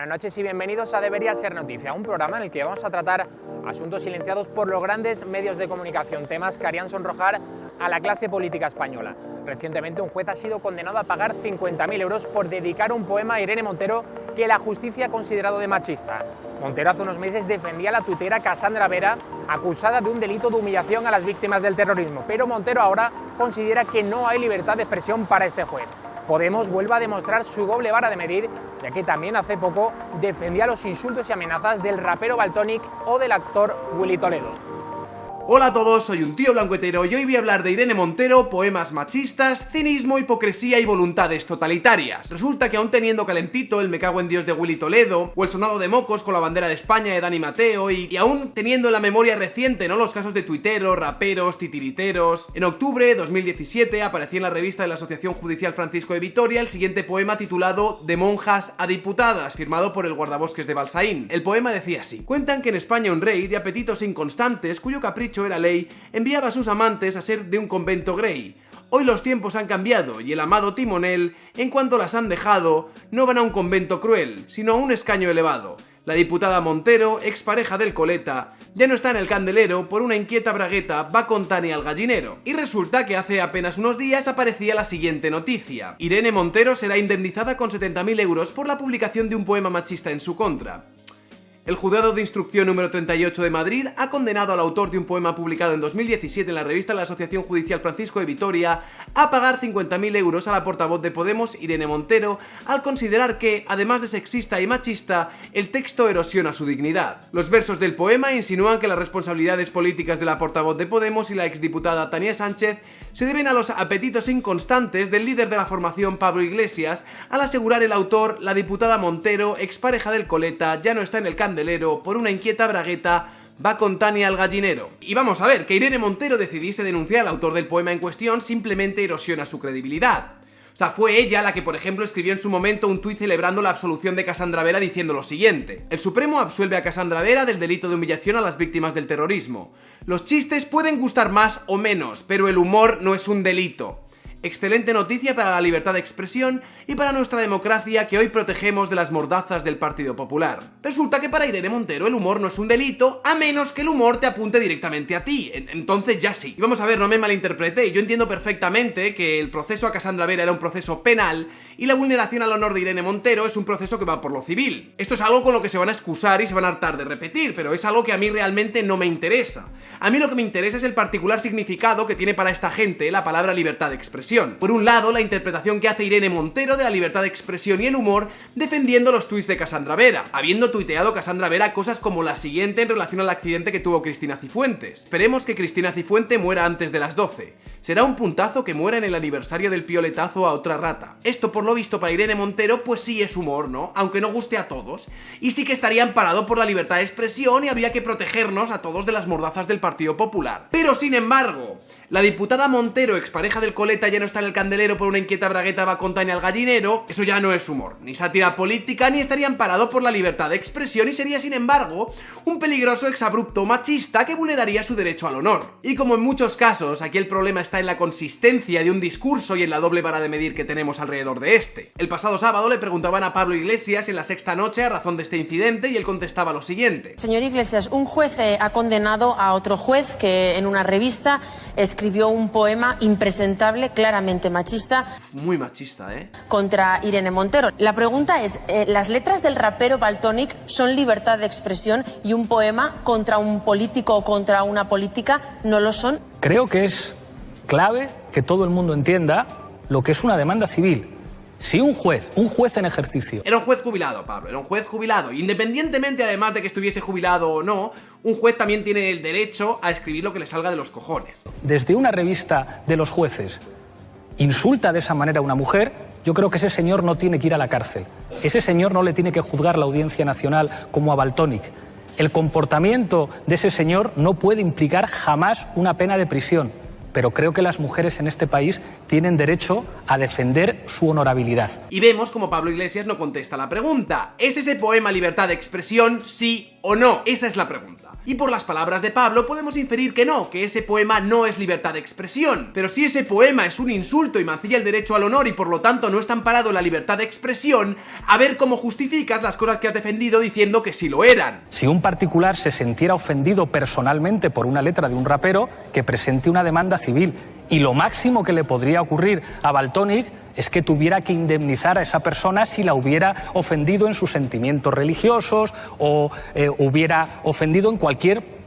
Buenas noches y bienvenidos a Debería Ser Noticia, un programa en el que vamos a tratar asuntos silenciados por los grandes medios de comunicación, temas que harían sonrojar a la clase política española. Recientemente un juez ha sido condenado a pagar 50.000 euros por dedicar un poema a Irene Montero que la justicia ha considerado de machista. Montero hace unos meses defendía a la tuitera Cassandra Vera, acusada de un delito de humillación a las víctimas del terrorismo, pero Montero ahora considera que no hay libertad de expresión para este juez. Podemos vuelve a demostrar su doble vara de medir, ya que también hace poco defendía los insultos y amenazas del rapero Valtonyc o del actor Willy Toledo. Hola a todos, soy un tío blancuetero y hoy voy a hablar de Irene Montero, poemas machistas, cinismo, hipocresía y voluntades totalitarias. Resulta que aún teniendo calentito el me cago en Dios de Willy Toledo, o el sonado de mocos con la bandera de España de Dani Mateo, y aún teniendo en la memoria reciente, ¿no?, los casos de tuiteros, raperos, titiriteros. En octubre de 2017 aparecía en la revista de la Asociación Judicial Francisco de Vitoria el siguiente poema titulado De monjas a diputadas, firmado por el guardabosques de Balsaín. El poema decía así: cuentan que en España un rey de apetitos inconstantes, cuyo capricho era ley, enviaba a sus amantes a ser de un convento grey. Hoy los tiempos han cambiado y el amado timonel, en cuanto las han dejado, no van a un convento cruel, sino a un escaño elevado. La diputada Montero, expareja del Coleta, ya no está en el candelero, por una inquieta bragueta va con Tani al gallinero. Y resulta que hace apenas unos días aparecía la siguiente noticia: Irene Montero será indemnizada con 70.000 euros por la publicación de un poema machista en su contra. El Juzgado de Instrucción número 38 de Madrid ha condenado al autor de un poema publicado en 2017 en la revista de la Asociación Judicial Francisco de Vitoria a pagar 50.000 euros a la portavoz de Podemos, Irene Montero, al considerar que, además de sexista y machista, el texto erosiona su dignidad. Los versos del poema insinúan que las responsabilidades políticas de la portavoz de Podemos y la exdiputada Tania Sánchez se deben a los apetitos inconstantes del líder de la formación Pablo Iglesias, al asegurar el autor: la diputada Montero, expareja del Coleta, ya no está en el candelero, por una inquieta bragueta va con Tania al gallinero. Y vamos a ver, que Irene Montero decidiese denunciar al autor del poema en cuestión simplemente erosiona su credibilidad. O sea, fue ella la que, por ejemplo, escribió en su momento un tuit celebrando la absolución de Cassandra Vera diciendo lo siguiente: el Supremo absuelve a Cassandra Vera del delito de humillación a las víctimas del terrorismo. Los chistes pueden gustar más o menos, pero el humor no es un delito. Excelente noticia para la libertad de expresión y para nuestra democracia, que hoy protegemos de las mordazas del Partido Popular. Resulta que para Irene Montero el humor no es un delito, a menos que el humor te apunte directamente a ti. Entonces ya sí. Y vamos a ver, no me malinterprete, yo entiendo perfectamente que el proceso a Cassandra Vera era un proceso penal y la vulneración al honor de Irene Montero es un proceso que va por lo civil. Esto es algo con lo que se van a excusar y se van a hartar de repetir, pero es algo que a mí realmente no me interesa. A mí lo que me interesa es el particular significado que tiene para esta gente la palabra libertad de expresión. Por un lado, la interpretación que hace Irene Montero de la libertad de expresión y el humor defendiendo los tuits de Cassandra Vera, habiendo tuiteado Cassandra Vera cosas como la siguiente en relación al accidente que tuvo Cristina Cifuentes: esperemos que Cristina Cifuente muera antes de las 12. Será un puntazo que muera en el aniversario del pioletazo a otra rata. Esto, por lo visto, para Irene Montero, pues sí es humor, ¿no? Aunque no guste a todos. Y sí que estaría amparado por la libertad de expresión y habría que protegernos a todos de las mordazas del Partido Popular. Pero, sin embargo, la diputada Montero, expareja del Coleta, ya no está en el candelero, por una inquieta bragueta va con Tania al gallinero. Eso ya no es humor, ni sátira política, ni estaría amparado por la libertad de expresión, y sería, sin embargo, un peligroso exabrupto machista que vulneraría su derecho al honor. Y como en muchos casos, aquí el problema está en la consistencia de un discurso y en la doble vara de medir que tenemos alrededor de este. El pasado sábado le preguntaban a Pablo Iglesias en La Sexta Noche a razón de este incidente y él contestaba lo siguiente: señor Iglesias, un juez ha condenado a otro juez que en una revista escribió un poema impresentable, claramente machista. Muy machista, ¿eh? Contra Irene Montero. La pregunta es, ¿las letras del rapero Valtonyc son libertad de expresión y un poema contra un político o contra una política no lo son? Creo que es clave que todo el mundo entienda lo que es una demanda civil. Si un juez en ejercicio... Era un juez jubilado, Pablo, era un juez jubilado. Independientemente, además de que estuviese jubilado o no, un juez también tiene el derecho a escribir lo que le salga de los cojones. Desde una revista de los jueces insulta de esa manera a una mujer, yo creo que ese señor no tiene que ir a la cárcel. Ese señor no le tiene que juzgar la Audiencia Nacional como a Valtonyc. El comportamiento de ese señor no puede implicar jamás una pena de prisión. Pero creo que las mujeres en este país tienen derecho a defender su honorabilidad. Y vemos como Pablo Iglesias no contesta la pregunta: ¿es ese poema libertad de expresión, sí o no? Esa es la pregunta. Y por las palabras de Pablo podemos inferir que no, que ese poema no es libertad de expresión. Pero si ese poema es un insulto y mancilla el derecho al honor y por lo tanto no está amparado en la libertad de expresión, a ver cómo justificas las cosas que has defendido diciendo que sí lo eran. Si un particular se sintiera ofendido personalmente por una letra de un rapero, que presente una demanda civil. Y lo máximo que le podría ocurrir a Valtonyc es que tuviera que indemnizar a esa persona si la hubiera ofendido en sus sentimientos religiosos o hubiera ofendido en cualquier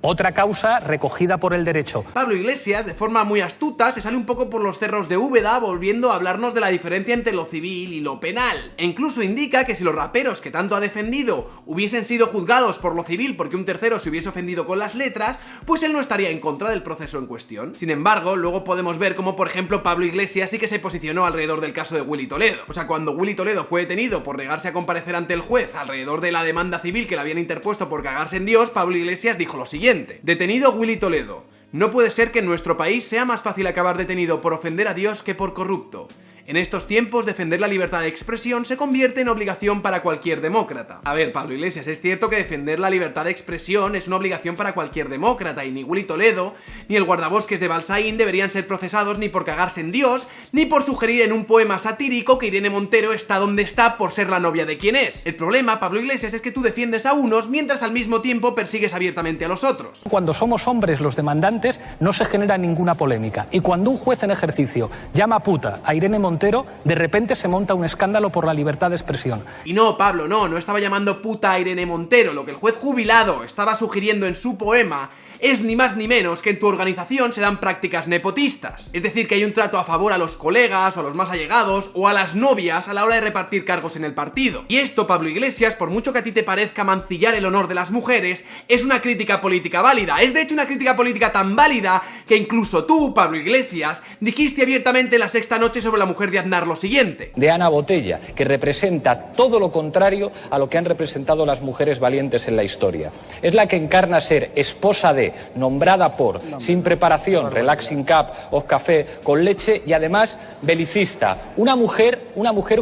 otra causa recogida por el derecho. Pablo Iglesias, de forma muy astuta, se sale un poco por los cerros de Úbeda volviendo a hablarnos de la diferencia entre lo civil y lo penal. E incluso indica que si los raperos que tanto ha defendido hubiesen sido juzgados por lo civil porque un tercero se hubiese ofendido con las letras, pues él no estaría en contra del proceso en cuestión. Sin embargo, luego podemos ver cómo, por ejemplo, Pablo Iglesias sí que se posicionó alrededor del caso de Willy Toledo. O sea, cuando Willy Toledo fue detenido por negarse a comparecer ante el juez alrededor de la demanda civil que le habían interpuesto por cagarse en Dios, Pablo Iglesias dijo lo siguiente: detenido Willy Toledo. No puede ser que en nuestro país sea más fácil acabar detenido por ofender a Dios que por corrupto. En estos tiempos, defender la libertad de expresión se convierte en obligación para cualquier demócrata. A ver, Pablo Iglesias, es cierto que defender la libertad de expresión es una obligación para cualquier demócrata, y ni Willy Toledo, ni el guardabosques de Balsaín deberían ser procesados ni por cagarse en Dios, ni por sugerir en un poema satírico que Irene Montero está donde está por ser la novia de quien es. El problema, Pablo Iglesias, es que tú defiendes a unos mientras al mismo tiempo persigues abiertamente a los otros. Cuando somos hombres los demandantes no se genera ninguna polémica, y cuando un juez en ejercicio llama puta a Irene Montero, de repente se monta un escándalo por la libertad de expresión. Y no, Pablo, no estaba llamando puta a Irene Montero. Lo que el juez jubilado estaba sugiriendo en su poema es ni más ni menos que en tu organización se dan prácticas nepotistas. Es decir, que hay un trato a favor a los colegas, o a los más allegados, o a las novias a la hora de repartir cargos en el partido. Y esto, Pablo Iglesias, por mucho que a ti te parezca mancillar el honor de las mujeres, es una crítica política válida. Es de hecho una crítica política tan válida que incluso tú, Pablo Iglesias, dijiste abiertamente en La Sexta Noche sobre la mujer de Aznar lo siguiente: de Ana Botella, que representa todo lo contrario a lo que han representado las mujeres valientes en la historia. Es la que encarna ser esposa de, nombrada por, sin preparación, relaxing cup o café con leche, y además belicista. Una mujer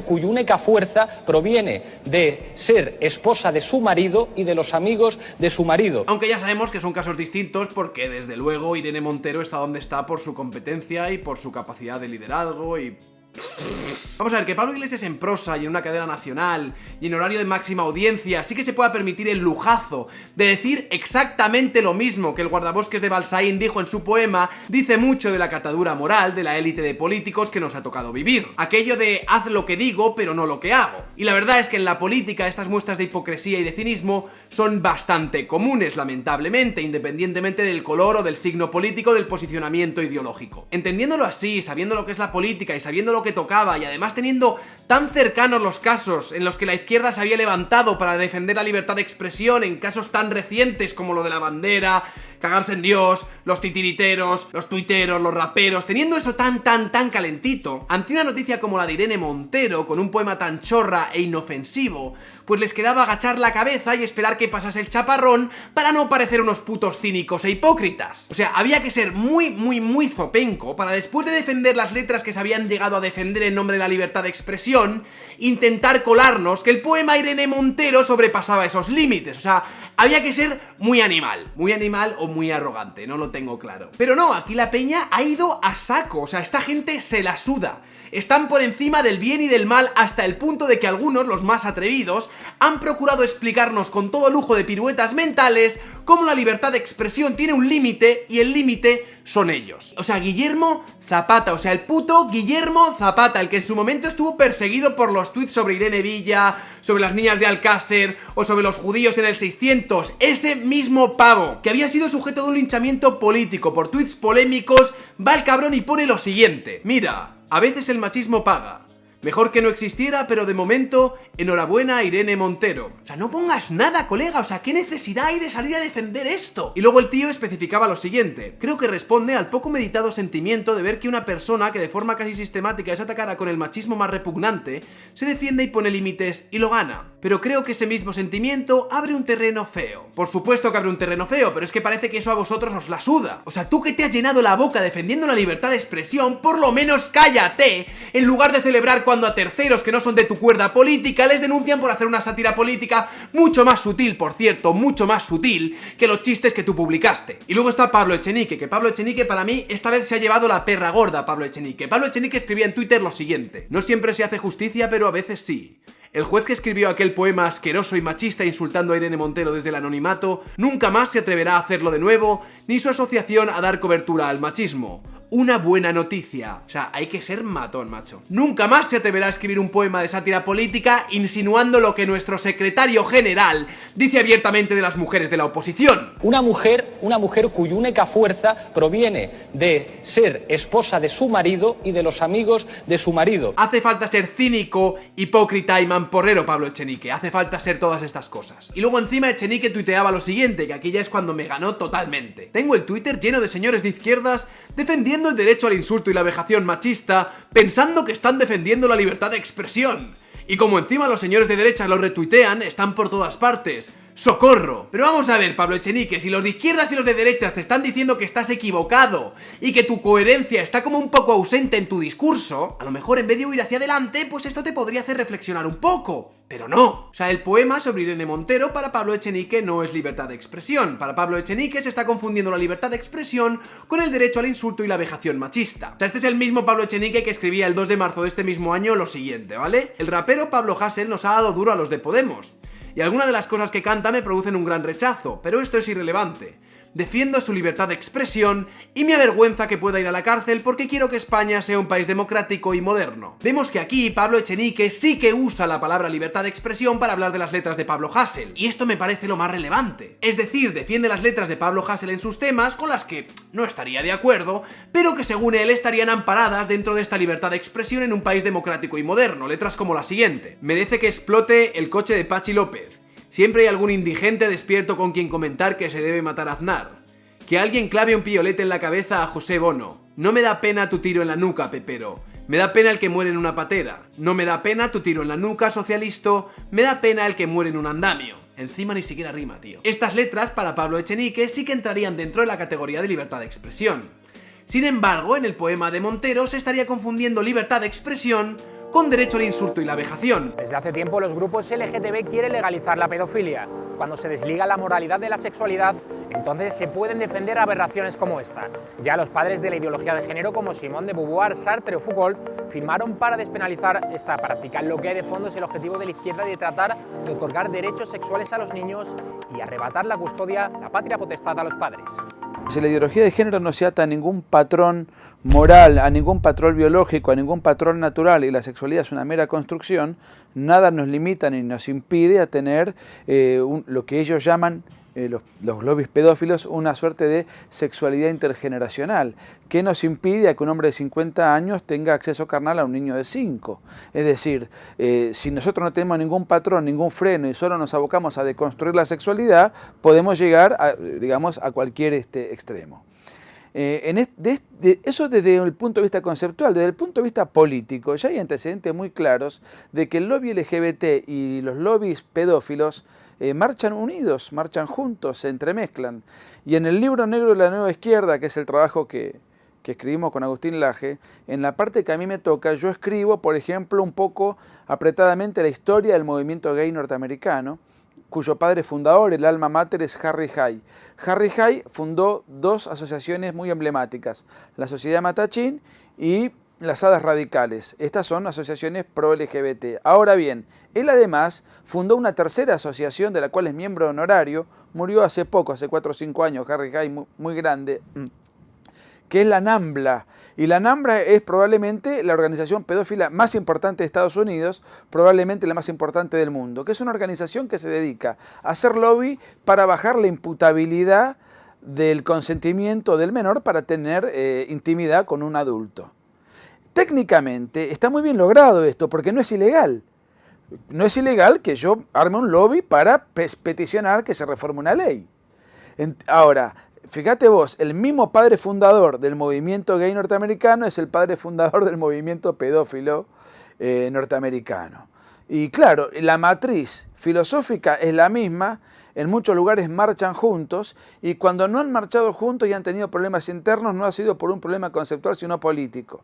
cuya única fuerza proviene de ser esposa de su marido y de los amigos de su marido. Aunque ya sabemos que son casos distintos, porque desde luego Irene Montero está donde está por su competencia y por su capacidad de liderazgo y... Vamos a ver, que Pablo Iglesias en prosa y en una cadena nacional y en horario de máxima audiencia sí que se pueda permitir el lujazo de decir exactamente lo mismo que el guardabosques de Balsaín dijo en su poema, dice mucho de la catadura moral de la élite de políticos que nos ha tocado vivir. Aquello de haz lo que digo pero no lo que hago. Y la verdad es que en la política estas muestras de hipocresía y de cinismo son bastante comunes, lamentablemente, independientemente del color o del signo político, del posicionamiento ideológico. Entendiéndolo así, sabiendo lo que es la política y sabiendo lo que tocaba, y además teniendo tan cercanos los casos en los que la izquierda se había levantado para defender la libertad de expresión, en casos tan recientes como lo de la bandera, cagarse en Dios, los titiriteros, los tuiteros, los raperos, teniendo eso tan calentito, ante una noticia como la de Irene Montero, con un poema tan chorra e inofensivo, pues les quedaba agachar la cabeza y esperar que pasase el chaparrón para no parecer unos putos cínicos e hipócritas. O sea, había que ser muy zopenco para, después de defender las letras que se habían llegado a defender en nombre de la libertad de expresión, intentar colarnos que el poema Irene Montero sobrepasaba esos límites. O sea, había que ser muy animal o muy arrogante, no lo tengo claro. Pero no, aquí la peña ha ido a saco, o sea, esta gente se la suda. Están por encima del bien y del mal hasta el punto de que algunos, los más atrevidos, han procurado explicarnos con todo lujo de piruetas mentales cómo la libertad de expresión tiene un límite y el límite son ellos. O sea, Guillermo Zapata, o sea, el puto Guillermo Zapata, el que en su momento estuvo perseguido por los tweets sobre Irene Villa, sobre las niñas de Alcácer o sobre los judíos en el 600, ese mismo pavo, que había sido sujeto de un linchamiento político por tweets polémicos, va al cabrón y pone lo siguiente: mira, a veces el machismo paga. Mejor que no existiera, pero de momento, enhorabuena a Irene Montero. O sea, no pongas nada, colega, o sea, ¿qué necesidad hay de salir a defender esto? Y luego el tío especificaba lo siguiente: creo que responde al poco meditado sentimiento de ver que una persona que de forma casi sistemática es atacada con el machismo más repugnante, se defiende y pone límites y lo gana. Pero creo que ese mismo sentimiento abre un terreno feo. Por supuesto que abre un terreno feo, pero es que parece que eso a vosotros os la suda. O sea, tú que te has llenado la boca defendiendo la libertad de expresión, por lo menos cállate, en lugar de celebrar cuando a terceros que no son de tu cuerda política les denuncian por hacer una sátira política mucho más sutil, por cierto, mucho más sutil que los chistes que tú publicaste. Y luego está Pablo Echenique, que Pablo Echenique para mí esta vez se ha llevado la perra gorda. Pablo Echenique escribía en Twitter lo siguiente: no siempre se hace justicia, pero a veces sí. El juez que escribió aquel poema asqueroso y machista insultando a Irene Montero desde el anonimato nunca más se atreverá a hacerlo de nuevo, ni su asociación a dar cobertura al machismo. Una buena noticia. O sea, hay que ser matón, macho. Nunca más se atreverá a escribir un poema de sátira política insinuando lo que nuestro secretario general dice abiertamente de las mujeres de la oposición. Una mujer cuya única fuerza proviene de ser esposa de su marido y de los amigos de su marido. Hace falta ser cínico, hipócrita y mamporrero, Pablo Echenique. Hace falta ser todas estas cosas. Y luego encima Echenique tuiteaba lo siguiente, que aquí ya es cuando me ganó totalmente. Tengo el Twitter lleno de señores de izquierdas defendiendo el derecho al insulto y la vejación machista, pensando que están defendiendo la libertad de expresión. Y como encima los señores de derecha lo retuitean, están por todas partes. ¡Socorro! Pero vamos a ver, Pablo Echenique, si los de izquierdas y los de derechas te están diciendo que estás equivocado y que tu coherencia está como un poco ausente en tu discurso, a lo mejor en vez de huir hacia adelante, pues esto te podría hacer reflexionar un poco. Pero no. O sea, el poema sobre Irene Montero para Pablo Echenique no es libertad de expresión. Para Pablo Echenique se está confundiendo la libertad de expresión con el derecho al insulto y la vejación machista. O sea, este es el mismo Pablo Echenique que escribía el 2 de marzo de este mismo año lo siguiente, ¿vale? El rapero Pablo Hasél nos ha dado duro a los de Podemos. Y algunas de las cosas que canta me producen un gran rechazo, pero esto es irrelevante. Defiendo su libertad de expresión y me avergüenza que pueda ir a la cárcel porque quiero que España sea un país democrático y moderno. Vemos que aquí Pablo Echenique sí que usa la palabra libertad de expresión para hablar de las letras de Pablo Hasél, y esto me parece lo más relevante. Es decir, defiende las letras de Pablo Hasél en sus temas, con las que no estaría de acuerdo, pero que según él estarían amparadas dentro de esta libertad de expresión en un país democrático y moderno. Letras como la siguiente: merece que explote el coche de Pachi López. Siempre hay algún indigente despierto con quien comentar que se debe matar a Aznar. Que alguien clave un piolete en la cabeza a José Bono. No me da pena tu tiro en la nuca, Pepero. Me da pena el que muere en una patera. No me da pena tu tiro en la nuca, socialisto. Me da pena el que muere en un andamio. Encima ni siquiera rima, tío. Estas letras, para Pablo Echenique, sí que entrarían dentro de la categoría de libertad de expresión. Sin embargo, en el poema de Montero se estaría confundiendo libertad de expresión con derecho al insulto y la vejación. Desde hace tiempo los grupos LGTB quieren legalizar la pedofilia. Cuando se desliga la moralidad de la sexualidad, entonces se pueden defender aberraciones como esta. Ya los padres de la ideología de género como Simone de Beauvoir, Sartre o Foucault firmaron para despenalizar esta práctica. Lo que hay de fondo es el objetivo de la izquierda de tratar de otorgar derechos sexuales a los niños y arrebatar la custodia, la patria potestad a los padres. Si la ideología de género no se ata a ningún patrón moral, a ningún patrón biológico, a ningún patrón natural, y la sexualidad es una mera construcción, nada nos limita ni nos impide a tener lo que ellos llaman, los lobbies pedófilos, una suerte de sexualidad intergeneracional, que nos impide a que un hombre de 50 años tenga acceso carnal a un niño de 5. Es decir, si nosotros no tenemos ningún patrón, ningún freno y solo nos abocamos a deconstruir la sexualidad, podemos llegar a, digamos, a cualquier extremo. Eso desde el punto de vista conceptual. Desde el punto de vista político, ya hay antecedentes muy claros de que el lobby LGBT y los lobbies pedófilos marchan unidos, marchan juntos, se entremezclan. Y en el libro negro de la nueva izquierda, que es el trabajo que escribimos con Agustín Laje, en la parte que a mí me toca, yo escribo, por ejemplo, un poco apretadamente la historia del movimiento gay norteamericano, cuyo padre fundador, el alma mater, es Harry Hay. Harry Hay fundó dos asociaciones muy emblemáticas, la Sociedad Matachín y las Hadas Radicales. Estas son asociaciones pro-LGBT. Ahora bien, él además fundó una tercera asociación de la cual es miembro honorario, murió hace poco, hace 4 o 5 años, Harry Hay, muy grande, que es la NAMBLA. Y la NAMBLA es probablemente la organización pedófila más importante de Estados Unidos, probablemente la más importante del mundo, que es una organización que se dedica a hacer lobby para bajar la imputabilidad del consentimiento del menor para tener intimidad con un adulto. Técnicamente está muy bien logrado esto, porque no es ilegal. No es ilegal que yo arme un lobby para peticionar que se reforme una ley. Ahora, fíjate vos, el mismo padre fundador del movimiento gay norteamericano es el padre fundador del movimiento pedófilo norteamericano. Y claro, la matriz filosófica es la misma, en muchos lugares marchan juntos, y cuando no han marchado juntos y han tenido problemas internos, no ha sido por un problema conceptual, sino político.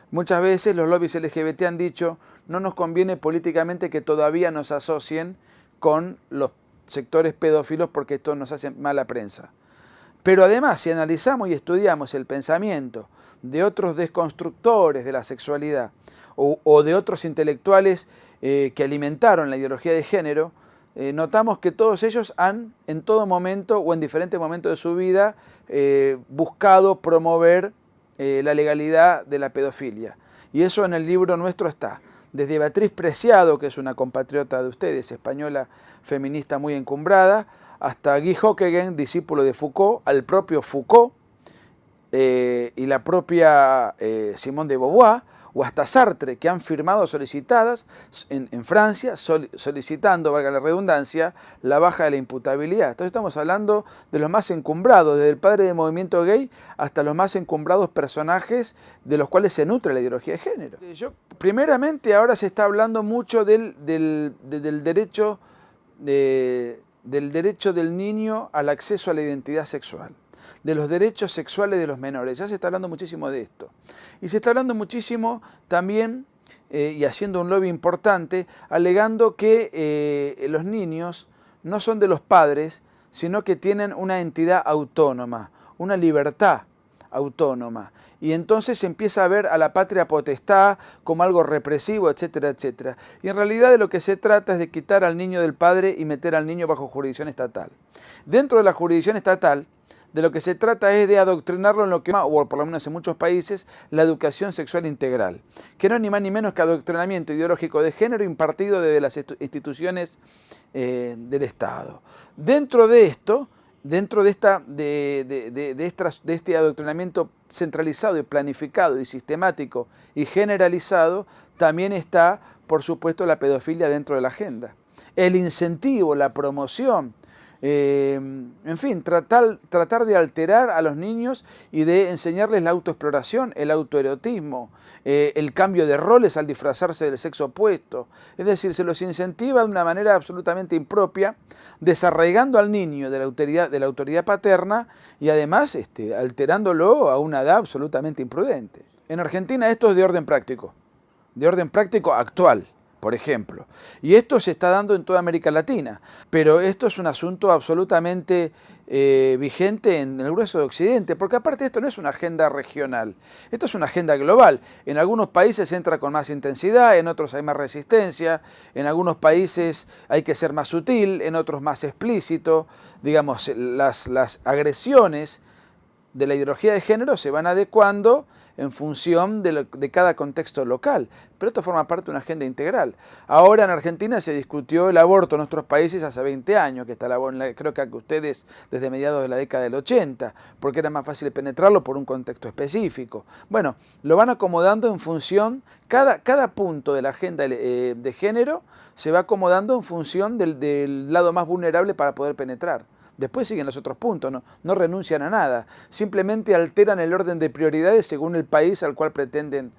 Muchas veces los lobbies LGBT han dicho, no nos conviene políticamente que todavía nos asocien con los sectores pedófilos porque esto nos hace mala prensa. Pero además, si analizamos y estudiamos el pensamiento de otros desconstructores de la sexualidad o de otros intelectuales que alimentaron la ideología de género, notamos que todos ellos han, en todo momento o en diferentes momentos de su vida, buscado promover la legalidad de la pedofilia. Y eso en el libro nuestro está. Desde Beatriz Preciado, que es una compatriota de ustedes, española feminista muy encumbrada, hasta Guy Hockegen, discípulo de Foucault, al propio Foucault y la propia Simone de Beauvoir, o hasta Sartre, que han firmado solicitadas en Francia, solicitando, valga la redundancia, la baja de la imputabilidad. Entonces estamos hablando de los más encumbrados, desde el padre del movimiento gay hasta los más encumbrados personajes de los cuales se nutre la ideología de género. Primeramente ahora se está hablando mucho del derecho del niño al acceso a la identidad sexual, de los derechos sexuales de los menores. Ya se está hablando muchísimo de esto. Y se está hablando muchísimo también, y haciendo un lobby importante, alegando que los niños no son de los padres, sino que tienen una entidad autónoma, una libertad autónoma. Y entonces se empieza a ver a la patria potestad como algo represivo, etcétera, etcétera. Y en realidad de lo que se trata es de quitar al niño del padre y meter al niño bajo jurisdicción estatal. Dentro de la jurisdicción estatal, de lo que se trata es de adoctrinarlo en lo que, o por lo menos en muchos países, la educación sexual integral, que no es ni más ni menos que adoctrinamiento ideológico de género impartido desde las instituciones del Estado. Dentro de esto, dentro de este adoctrinamiento centralizado y planificado y sistemático y generalizado, también está, por supuesto, la pedofilia dentro de la agenda. El incentivo, la promoción, en fin, tratar de alterar a los niños y de enseñarles la autoexploración, el autoerotismo, el cambio de roles al disfrazarse del sexo opuesto. Es decir, se los incentiva de una manera absolutamente impropia, desarraigando al niño de la autoridad paterna y además alterándolo a una edad absolutamente imprudente. En Argentina esto es de orden práctico actual, por ejemplo. Y esto se está dando en toda América Latina, pero esto es un asunto absolutamente vigente en el grueso de Occidente, porque aparte esto no es una agenda regional, esto es una agenda global. En algunos países entra con más intensidad, en otros hay más resistencia, en algunos países hay que ser más sutil, en otros más explícito. Digamos, las agresiones de la ideología de género se van adecuando en función de cada contexto local, pero esto forma parte de una agenda integral. Ahora en Argentina se discutió el aborto en nuestros países hace 20 años, que está creo que ustedes desde mediados de la década del 80, porque era más fácil penetrarlo por un contexto específico. Bueno, lo van acomodando en función, cada punto de la agenda de género se va acomodando en función del lado más vulnerable para poder penetrar. Después siguen los otros puntos, no renuncian a nada, simplemente alteran el orden de prioridades según el país al cual pretenden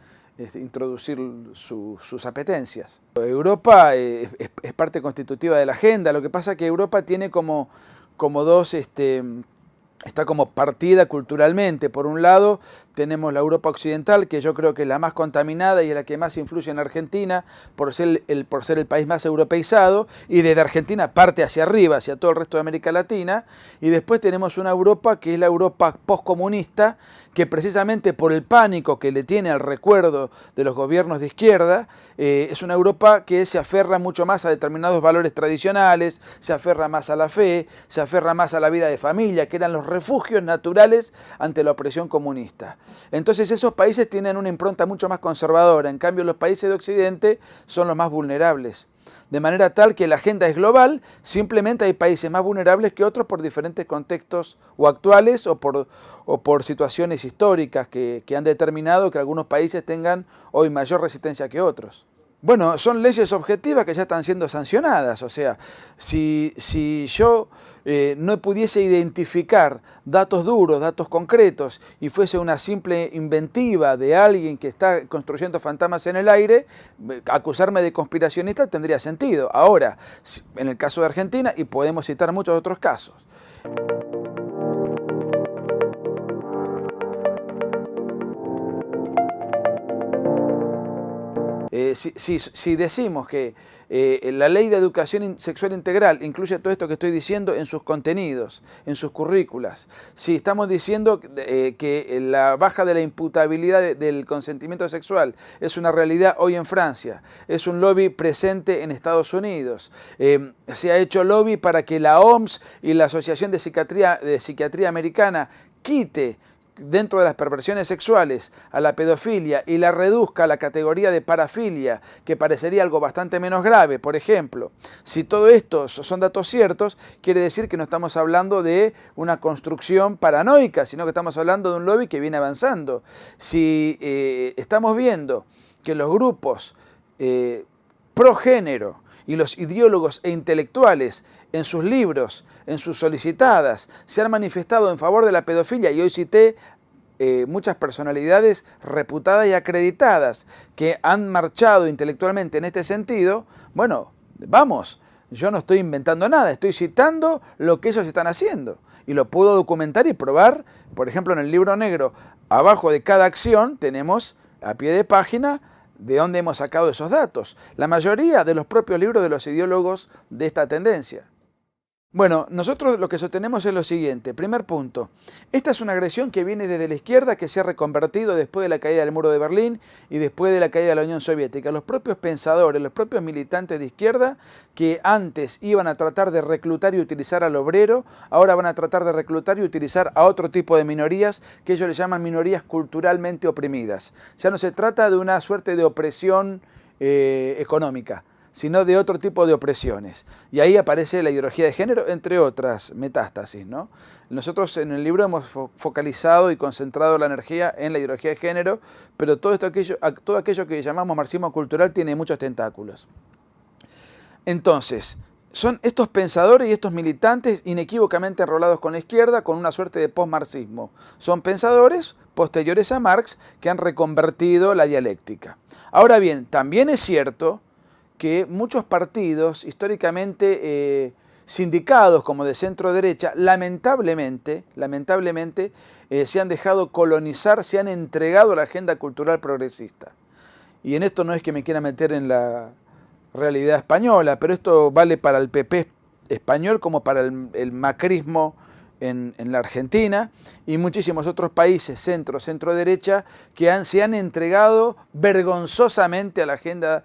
introducir sus apetencias. Europa es parte constitutiva de la agenda, lo que pasa es que Europa tiene como dos, está como partida culturalmente. Por un lado tenemos la Europa occidental, que yo creo que es la más contaminada y es la que más influye en Argentina por ser el país más europeizado, y desde Argentina parte hacia arriba, hacia todo el resto de América Latina. Y después tenemos una Europa que es la Europa postcomunista, que precisamente por el pánico que le tiene al recuerdo de los gobiernos de izquierda, es una Europa que se aferra mucho más a determinados valores tradicionales, se aferra más a la fe, se aferra más a la vida de familia, que eran los refugios naturales ante la opresión comunista. Entonces esos países tienen una impronta mucho más conservadora, en cambio los países de Occidente son los más vulnerables. De manera tal que la agenda es global, simplemente hay países más vulnerables que otros por diferentes contextos o actuales o por situaciones históricas que han determinado que algunos países tengan hoy mayor resistencia que otros. Bueno, son leyes objetivas que ya están siendo sancionadas. O sea, si yo no pudiese identificar datos duros, datos concretos, y fuese una simple inventiva de alguien que está construyendo fantasmas en el aire, acusarme de conspiracionista tendría sentido. Ahora, en el caso de Argentina, y podemos citar muchos otros casos. Si decimos que la ley de educación sexual integral incluye todo esto que estoy diciendo en sus contenidos, en sus currículas, si estamos diciendo que la baja de la imputabilidad del consentimiento sexual es una realidad hoy en Francia, es un lobby presente en Estados Unidos, se ha hecho lobby para que la OMS y la Asociación de Psiquiatría Americana quite dentro de las perversiones sexuales a la pedofilia y la reduzca a la categoría de parafilia, que parecería algo bastante menos grave. Por ejemplo, si todo esto son datos ciertos, quiere decir que no estamos hablando de una construcción paranoica, sino que estamos hablando de un lobby que viene avanzando. Si estamos viendo que los grupos progénero y los ideólogos e intelectuales en sus libros, en sus solicitadas, se han manifestado en favor de la pedofilia, y hoy cité muchas personalidades reputadas y acreditadas que han marchado intelectualmente en este sentido, bueno, vamos, yo no estoy inventando nada, estoy citando lo que ellos están haciendo y lo puedo documentar y probar. Por ejemplo, en el libro negro, abajo de cada acción tenemos a pie de página de dónde hemos sacado esos datos. La mayoría de los propios libros de los ideólogos de esta tendencia. Bueno, nosotros lo que sostenemos es lo siguiente. Primer punto, esta es una agresión que viene desde la izquierda, que se ha reconvertido después de la caída del muro de Berlín y después de la caída de la Unión Soviética. Los propios pensadores, los propios militantes de izquierda, que antes iban a tratar de reclutar y utilizar al obrero, ahora van a tratar de reclutar y utilizar a otro tipo de minorías que ellos le llaman minorías culturalmente oprimidas. Ya no se trata de una suerte de opresión económica, sino de otro tipo de opresiones. Y ahí aparece la ideología de género, entre otras metástasis, ¿no? Nosotros en el libro hemos focalizado y concentrado la energía en la ideología de género, pero todo aquello que llamamos marxismo cultural tiene muchos tentáculos. Entonces, son estos pensadores y estos militantes inequívocamente enrolados con la izquierda con una suerte de postmarxismo. Son pensadores posteriores a Marx que han reconvertido la dialéctica. Ahora bien, también es cierto que muchos partidos históricamente sindicados como de centro derecha, lamentablemente se han dejado colonizar, se han entregado a la agenda cultural progresista. Y en esto no es que me quiera meter en la realidad española, pero esto vale para el PP español como para el macrismo en la Argentina y muchísimos otros países centro-derecha que se han entregado vergonzosamente a la agenda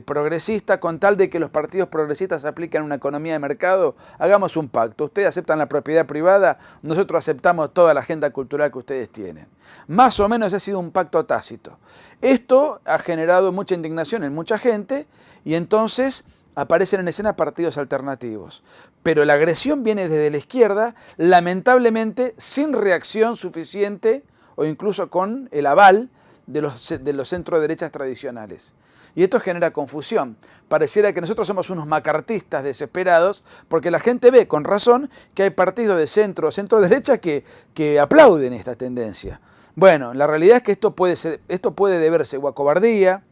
progresista con tal de que los partidos progresistas apliquen una economía de mercado. Hagamos un pacto, ustedes aceptan la propiedad privada, nosotros aceptamos toda la agenda cultural que ustedes tienen. Más o menos ha sido un pacto tácito. Esto ha generado mucha indignación en mucha gente y entonces aparecen en escena partidos alternativos. Pero la agresión viene desde la izquierda, lamentablemente sin reacción suficiente o incluso con el aval de los centro-derechas tradicionales. Y esto genera confusión. Pareciera que nosotros somos unos macartistas desesperados porque la gente ve con razón que hay partidos de centro-derecha que aplauden esta tendencia. Bueno, la realidad es que esto puede deberse o a cobardía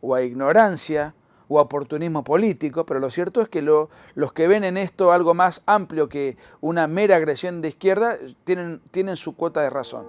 o a ignorancia o a oportunismo político, pero lo cierto es que los que ven en esto algo más amplio que una mera agresión de izquierda tienen su cuota de razón.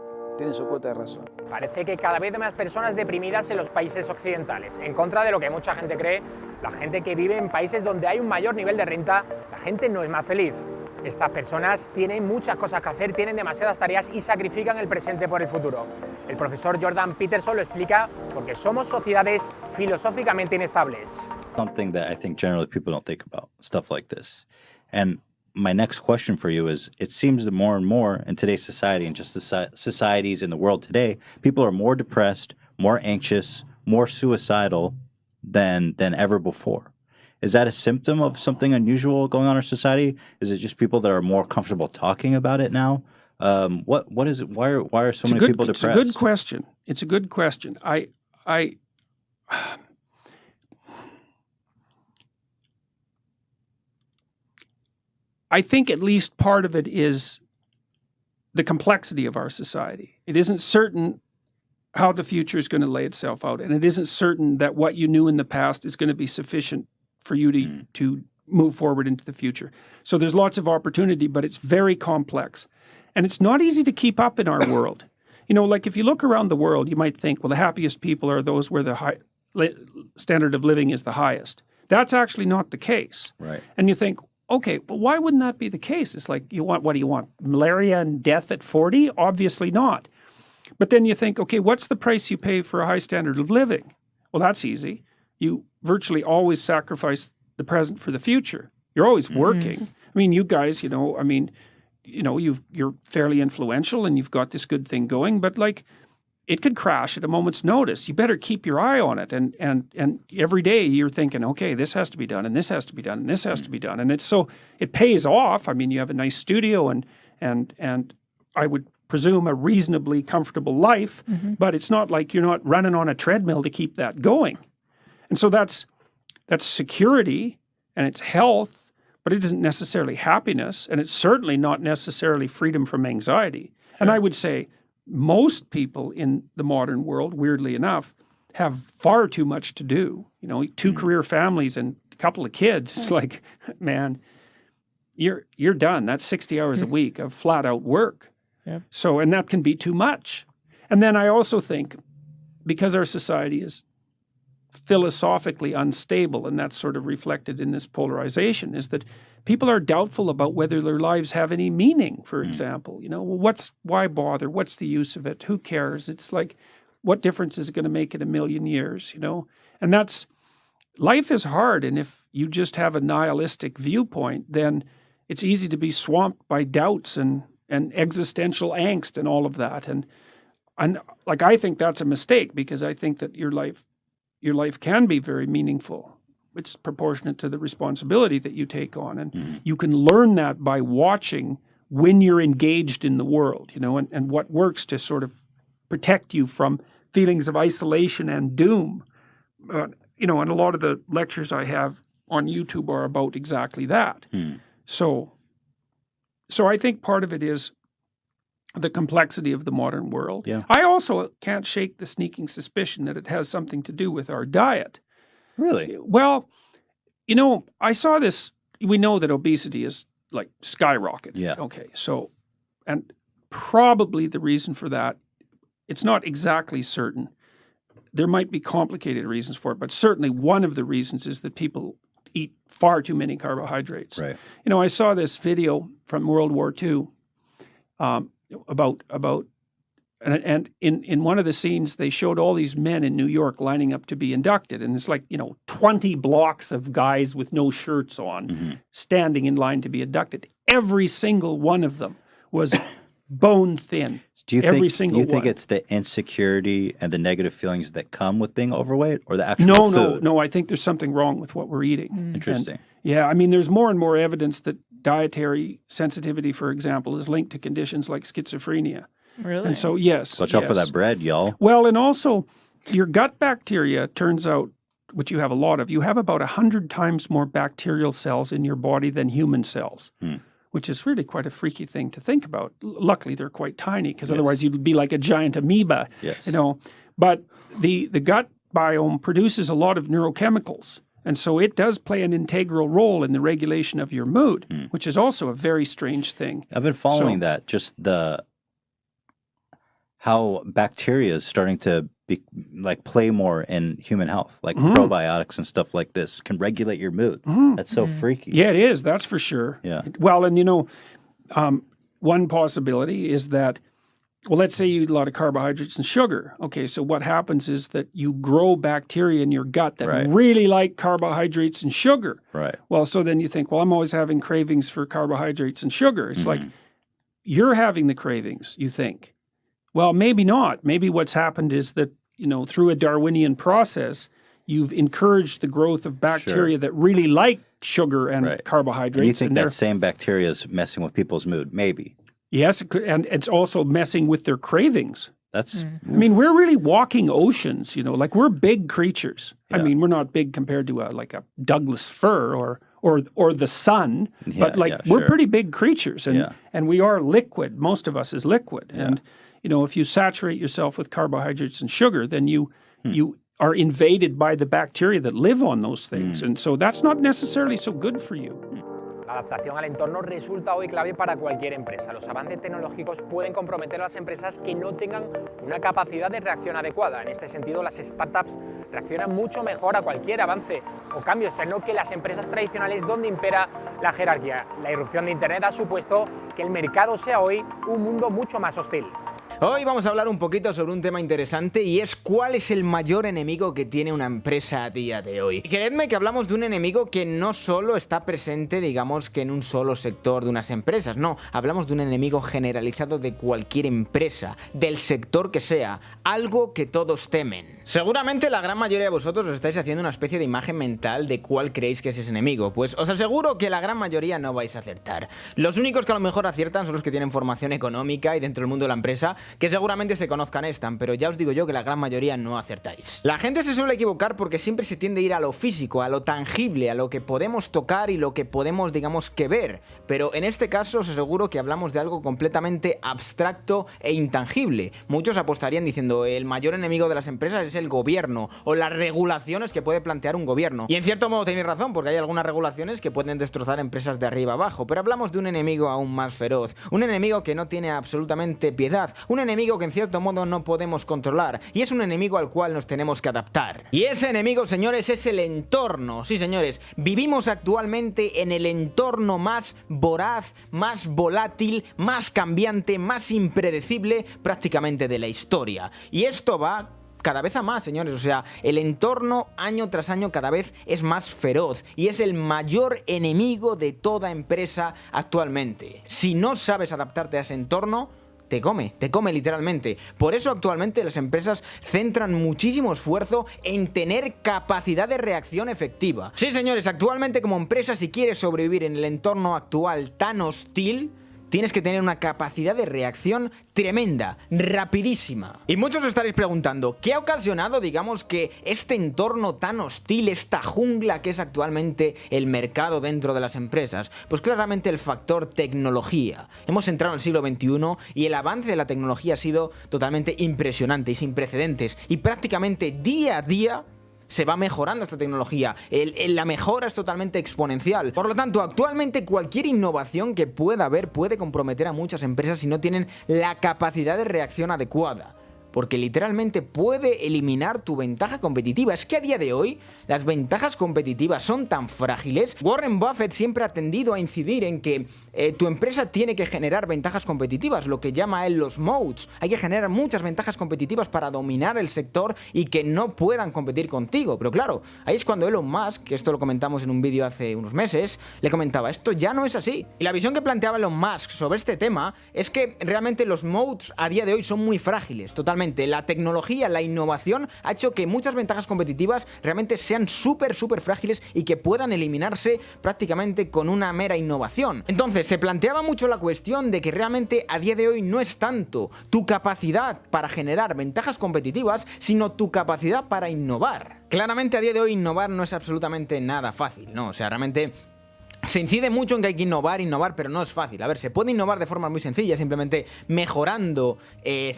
Parece que cada vez más personas deprimidas en los países occidentales, en contra de lo que mucha gente cree. La gente que vive en países donde hay un mayor nivel de renta, la gente no es más feliz. Estas personas tienen muchas cosas que hacer, tienen demasiadas tareas y sacrifican el presente por el futuro. El profesor Jordan Peterson lo explica porque somos sociedades filosóficamente inestables. Something that I think generally people don't think about, stuff like this. And my next question for you is, it seems that more and more in today's society and just the societies in the world today, people are more depressed, more anxious, more suicidal than ever before. Is that a symptom of something unusual going on in our society? Is it just people that are more comfortable talking about it now? What is it? Why are so many people depressed? It's a good question. It's a good question. I think at least part of it is the complexity of our society. It isn't certain how the future is going to lay itself out, and it isn't certain that what you knew in the past is going to be sufficient for you to move forward into the future. So there's lots of opportunity, but it's very complex. And it's not easy to keep up in our world. You know, like if you look around the world, you might think, well, the happiest people are those where the standard of living is the highest. That's actually not the case. Right. And you think, okay, well, why wouldn't that be the case? It's like, what do you want? Malaria and death at 40? Obviously not. But then you think, okay, what's the price you pay for a high standard of living? Well, that's easy. You virtually always sacrifice the present for the future. You're always working. I mean, you guys, you're fairly influential and you've got this good thing going, but like it could crash at a moment's notice. You better keep your eye on it. And every day you're thinking, okay, this has to be done and this has to be done and this has to be done. And it pays off. I mean, you have a nice studio and I would presume a reasonably comfortable life, but it's not like you're not running on a treadmill to keep that going. And so that's security and it's health, but it isn't necessarily happiness, and it's certainly not necessarily freedom from anxiety. Sure. And I would say most people in the modern world, weirdly enough, have far too much to do. You know, 2 career families and a couple of kids. It's like, man, you're done. That's 60 hours a week of flat out work. Yep. So, and that can be too much. And then I also think, because our society is philosophically unstable, and that's sort of reflected in this polarization, is that people are doubtful about whether their lives have any meaning, for example. You know, well, why bother? What's the use of it? Who cares? It's like, what difference is it going to make in a million years, you know? And life is hard, and if you just have a nihilistic viewpoint, then it's easy to be swamped by doubts and existential angst and all of that. And like, I think that's a mistake, because I think that your life can be very meaningful. It's proportionate to the responsibility that you take on. And you can learn that by watching when you're engaged in the world, you know, and what works to sort of protect you from feelings of isolation and doom. You know, and a lot of the lectures I have on YouTube are about exactly that. So I think part of it is the complexity of the modern world. Yeah. I also can't shake the sneaking suspicion that it has something to do with our diet. Really? Well, you know, I saw this. We know that obesity is like skyrocketed. Yeah. Okay. So, and probably the reason for that, it's not exactly certain. There might be complicated reasons for it, but certainly one of the reasons is that people eat far too many carbohydrates. Right. You know, I saw this video from World War II about and in one of the scenes they showed all these men in New York lining up to be inducted, and it's like, you know, 20 blocks of guys with no shirts on standing in line to be inducted. Every single one of them was bone thin. Do you think it's the insecurity and the negative feelings that come with being overweight, or the actual food? No. I think there's something wrong with what we're eating. Interesting. Yeah, I mean, there's more and more evidence that dietary sensitivity, for example, is linked to conditions like schizophrenia. Really? And so, yes. Watch out for that bread, y'all. Well, and also, your gut bacteria, turns out, which you have a lot of, you have about 100 times more bacterial cells in your body than human cells. Which is really quite a freaky thing to think about. Luckily, they're quite tiny, because otherwise you'd be like a giant amoeba, you know. But the gut biome produces a lot of neurochemicals, and so it does play an integral role in the regulation of your mood, which is also a very strange thing. I've been following that, just how bacteria is starting to play more in human health, like probiotics and stuff like this can regulate your mood. That's so freaky. Yeah, it is. That's for sure. Yeah. Well, and you know, one possibility is that, well, let's say you eat a lot of carbohydrates and sugar. Okay, so what happens is that you grow bacteria in your gut that really like carbohydrates and sugar. Right. Well, so then you think, well, I'm always having cravings for carbohydrates and sugar. It's like, you're having the cravings, you think. Well, maybe not. Maybe what's happened is that, you know, through a Darwinian process, you've encouraged the growth of bacteria that really like sugar and carbohydrates. And you think that same bacteria is messing with people's mood? Maybe. Yes, and it's also messing with their cravings. That's. I mean, we're really walking oceans, you know, like we're big creatures. Yeah. I mean, we're not big compared to like a Douglas fir or or the sun, but like we're sure. pretty big creatures, and Yeah. and we are liquid. Most of us is liquid, and if you saturate yourself with carbohydrates and sugar, then you are invaded by the bacteria that live on those things, and so that's not necessarily so good for you. La adaptación al entorno resulta hoy clave para cualquier empresa. Los avances tecnológicos pueden comprometer a las empresas que no tengan una capacidad de reacción adecuada. En este sentido, las startups reaccionan mucho mejor a cualquier avance o cambio externo que las empresas tradicionales donde impera la jerarquía. La irrupción de Internet ha supuesto que el mercado sea hoy un mundo mucho más hostil. Hoy vamos a hablar un poquito sobre un tema interesante y es cuál es el mayor enemigo que tiene una empresa a día de hoy. Y creedme que hablamos de un enemigo que no solo está presente, digamos que en un solo sector de unas empresas, no, hablamos de un enemigo generalizado de cualquier empresa, del sector que sea, algo que todos temen. Seguramente la gran mayoría de vosotros os estáis haciendo una especie de imagen mental de cuál creéis que es ese enemigo, pues os aseguro que la gran mayoría no vais a acertar. Los únicos que a lo mejor aciertan son los que tienen formación económica y dentro del mundo de la empresa, que seguramente se conozcan están, pero ya os digo yo que la gran mayoría no acertáis. La gente se suele equivocar porque siempre se tiende a ir a lo físico, a lo tangible, a lo que podemos tocar y lo que podemos, digamos, que ver, pero en este caso os aseguro que hablamos de algo completamente abstracto e intangible. Muchos apostarían diciendo el mayor enemigo de las empresas es el gobierno o las regulaciones que puede plantear un gobierno, y en cierto modo tenéis razón porque hay algunas regulaciones que pueden destrozar empresas de arriba abajo, pero hablamos de un enemigo aún más feroz, un enemigo que no tiene absolutamente piedad, un enemigo que en cierto modo no podemos controlar, y es un enemigo al cual nos tenemos que adaptar. Y ese enemigo, señores, es el entorno. Sí, señores, vivimos actualmente en el entorno más voraz, más volátil, más cambiante, más impredecible prácticamente de la historia. Y esto va cada vez a más, señores, o sea, el entorno año tras año cada vez es más feroz y es el mayor enemigo de toda empresa actualmente. Si no sabes adaptarte a ese entorno, te come literalmente. Por eso actualmente las empresas centran muchísimo esfuerzo en tener capacidad de reacción efectiva. Sí, señores, actualmente como empresa, si quieres sobrevivir en el entorno actual tan hostil, tienes que tener una capacidad de reacción tremenda, rapidísima. Y muchos os estaréis preguntando, ¿qué ha ocasionado, digamos, que este entorno tan hostil, esta jungla que es actualmente el mercado dentro de las empresas? Pues claramente el factor tecnología. Hemos entrado en el siglo XXI y el avance de la tecnología ha sido totalmente impresionante y sin precedentes. Y prácticamente día a día se va mejorando esta tecnología, la mejora es totalmente exponencial. Por lo tanto, actualmente cualquier innovación que pueda haber puede comprometer a muchas empresas si no tienen la capacidad de reacción adecuada, porque literalmente puede eliminar tu ventaja competitiva. Es que a día de hoy las ventajas competitivas son tan frágiles. Warren Buffett siempre ha tendido a incidir en que tu empresa tiene que generar ventajas competitivas, lo que llama él los moats. Hay que generar muchas ventajas competitivas para dominar el sector y que no puedan competir contigo. Pero claro, ahí es cuando Elon Musk, que esto lo comentamos en un vídeo hace unos meses, le comentaba, esto ya no es así. Y la visión que planteaba Elon Musk sobre este tema es que realmente los moats a día de hoy son muy frágiles, totalmente. La tecnología, la innovación ha hecho que muchas ventajas competitivas realmente sean súper frágiles y que puedan eliminarse prácticamente con una mera innovación. Entonces se planteaba mucho la cuestión de que realmente a día de hoy no es tanto tu capacidad para generar ventajas competitivas, sino tu capacidad para innovar. Claramente a día de hoy innovar no es absolutamente nada fácil, ¿no? O sea, realmente se incide mucho en que hay que innovar, pero no es fácil. A ver, se puede innovar de forma muy sencilla, simplemente mejorando